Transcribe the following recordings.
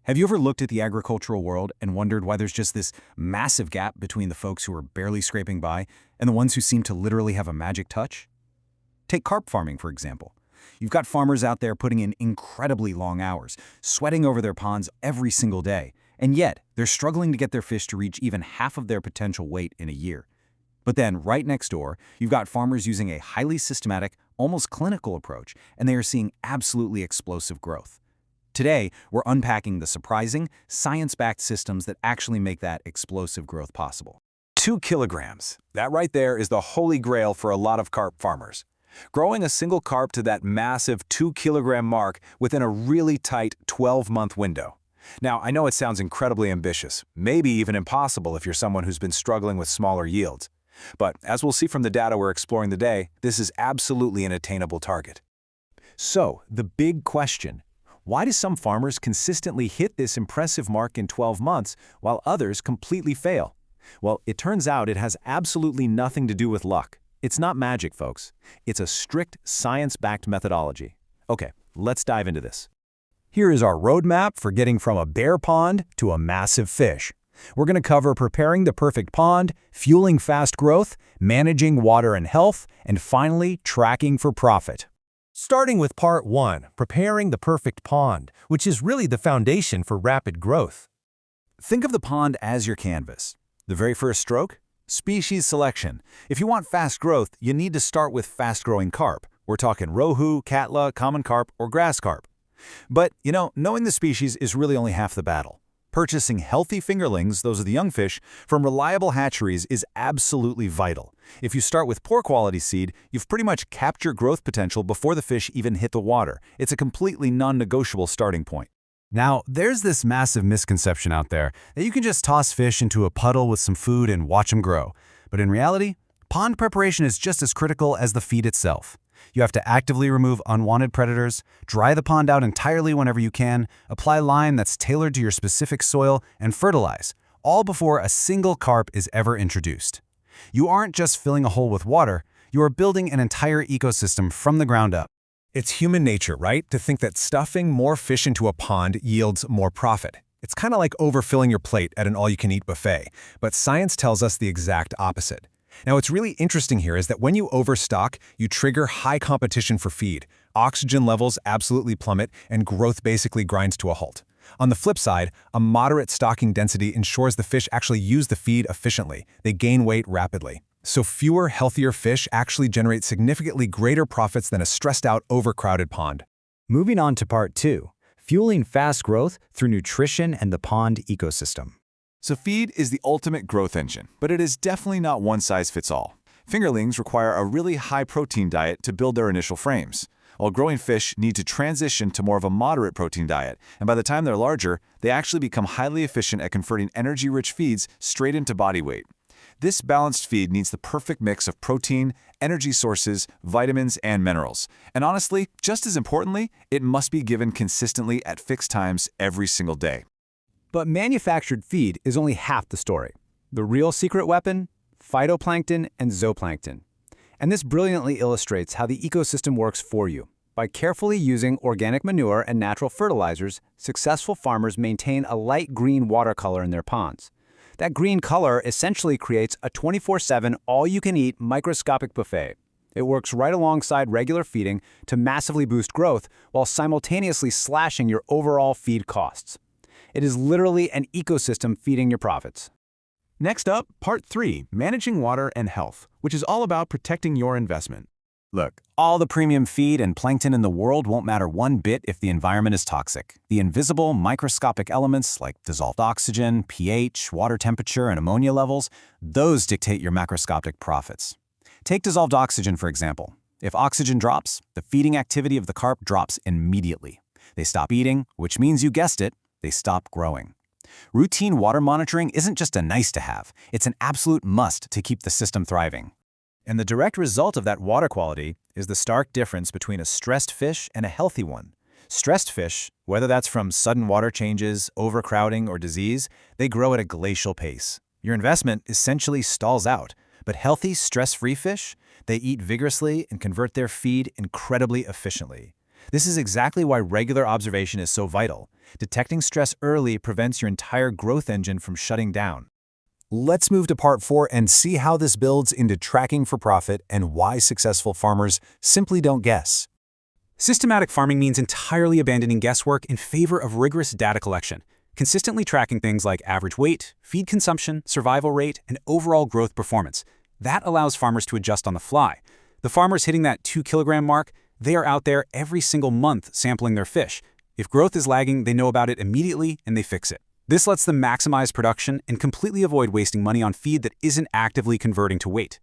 Have you ever looked at the agricultural world and wondered why there's just this massive gap between the folks who are barely scraping by and the ones who seem to literally have a magic touch? Take carp farming, for example. You've got farmers out there putting in incredibly long hours, sweating over their ponds every single day, and yet they're struggling to get their fish to reach even half of their potential weight in a year. But then, right next door, you've got farmers using a highly systematic, almost clinical approach, and they are seeing absolutely explosive growth. Today, we're unpacking the surprising, science-backed systems that actually make that explosive growth possible. 2 kilograms. That right there is the holy grail for a lot of carp farmers. Growing a single carp to that massive 2-kilogram mark within a really tight 12-month window. Now, I know it sounds incredibly ambitious, maybe even impossible if you're someone who's been struggling with smaller yields. But as we'll see from the data we're exploring today, this is absolutely an attainable target. So, the big question: why do some farmers consistently hit this impressive mark in 12 months while others completely fail? Well, it turns out it has absolutely nothing to do with luck. It's not magic, folks. It's a strict science-backed methodology. Okay, let's dive into this. Here is our roadmap for getting from a bare pond to a massive fish. We're going to cover preparing the perfect pond, fueling fast growth, managing water and health, and finally, tracking for profit. Starting with Part 1, preparing the perfect pond, which is really the foundation for rapid growth. Think of the pond as your canvas. The very first stroke? Species selection. If you want fast growth, you need to start with fast-growing carp. We're talking Rohu, Catla, common carp, or grass carp. But, knowing the species is really only half the battle. Purchasing healthy fingerlings, those are the young fish, from reliable hatcheries is absolutely vital. If you start with poor quality seed, you've pretty much capped your growth potential before the fish even hit the water. It's a completely non-negotiable starting point. Now, there's this massive misconception out there that you can just toss fish into a puddle with some food and watch them grow. But in reality, pond preparation is just as critical as the feed itself. You have to actively remove unwanted predators, dry the pond out entirely whenever you can, apply lime that's tailored to your specific soil, and fertilize, all before a single carp is ever introduced. You aren't just filling a hole with water, you are building an entire ecosystem from the ground up. It's human nature, right, to think that stuffing more fish into a pond yields more profit. It's kind of like overfilling your plate at an all-you-can-eat buffet, but science tells us the exact opposite. Now, what's really interesting here is that when you overstock, you trigger high competition for feed. Oxygen levels absolutely plummet, and growth basically grinds to a halt. On the flip side, a moderate stocking density ensures the fish actually use the feed efficiently. They gain weight rapidly. So fewer, healthier fish actually generate significantly greater profits than a stressed-out, overcrowded pond. Moving on to Part 2, fueling fast growth through nutrition and the pond ecosystem. So feed is the ultimate growth engine, but it is definitely not one-size-fits-all. Fingerlings require a really high-protein diet to build their initial frames, while growing fish need to transition to more of a moderate protein diet, and by the time they're larger, they actually become highly efficient at converting energy-rich feeds straight into body weight. This balanced feed needs the perfect mix of protein, energy sources, vitamins, and minerals. And honestly, just as importantly, it must be given consistently at fixed times every single day. But manufactured feed is only half the story. The real secret weapon? Phytoplankton and zooplankton. And this brilliantly illustrates how the ecosystem works for you. By carefully using organic manure and natural fertilizers, successful farmers maintain a light green water color in their ponds. That green color essentially creates a 24/7 all-you-can-eat microscopic buffet. It works right alongside regular feeding to massively boost growth while simultaneously slashing your overall feed costs. It is literally an ecosystem feeding your profits. Next up, Part 3, managing water and health, which is all about protecting your investment. Look, all the premium feed and plankton in the world won't matter one bit if the environment is toxic. The invisible, microscopic elements like dissolved oxygen, pH, water temperature, and ammonia levels, those dictate your macroscopic profits. Take dissolved oxygen, for example. If oxygen drops, the feeding activity of the carp drops immediately. They stop eating, which means, you guessed it, they stop growing. Routine water monitoring isn't just a nice-to-have, it's an absolute must to keep the system thriving. And the direct result of that water quality is the stark difference between a stressed fish and a healthy one. Stressed fish, whether that's from sudden water changes, overcrowding, or disease, they grow at a glacial pace. Your investment essentially stalls out, but healthy, stress-free fish, they eat vigorously and convert their feed incredibly efficiently. This is exactly why regular observation is so vital. Detecting stress early prevents your entire growth engine from shutting down. Let's move to part 4 and see how this builds into tracking for profit and why successful farmers simply don't guess. Systematic farming means entirely abandoning guesswork in favor of rigorous data collection, consistently tracking things like average weight, feed consumption, survival rate, and overall growth performance. That allows farmers to adjust on the fly. The farmers hitting that 2-kilogram mark, they are out there every single month sampling their fish. If growth is lagging, they know about it immediately and they fix it. This lets them maximize production and completely avoid wasting money on feed that isn't actively converting to weight.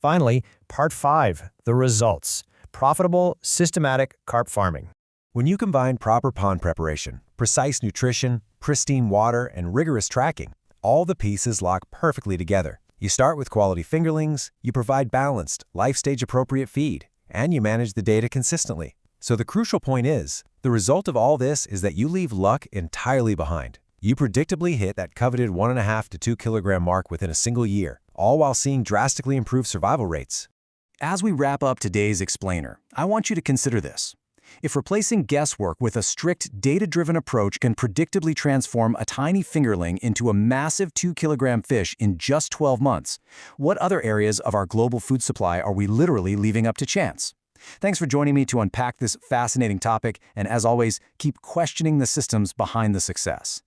Finally, part 5, the results. Profitable, systematic carp farming. When you combine proper pond preparation, precise nutrition, pristine water, and rigorous tracking, all the pieces lock perfectly together. You start with quality fingerlings, you provide balanced, life-stage-appropriate feed, and you manage the data consistently. So the crucial point is, the result of all this is that you leave luck entirely behind. You predictably hit that coveted 1.5 to 2 kilogram mark within a single year, all while seeing drastically improved survival rates. As we wrap up today's explainer, I want you to consider this. If replacing guesswork with a strict, data-driven approach can predictably transform a tiny fingerling into a massive 2-kilogram fish in just 12 months, what other areas of our global food supply are we literally leaving up to chance? Thanks for joining me to unpack this fascinating topic, and as always, keep questioning the systems behind the success.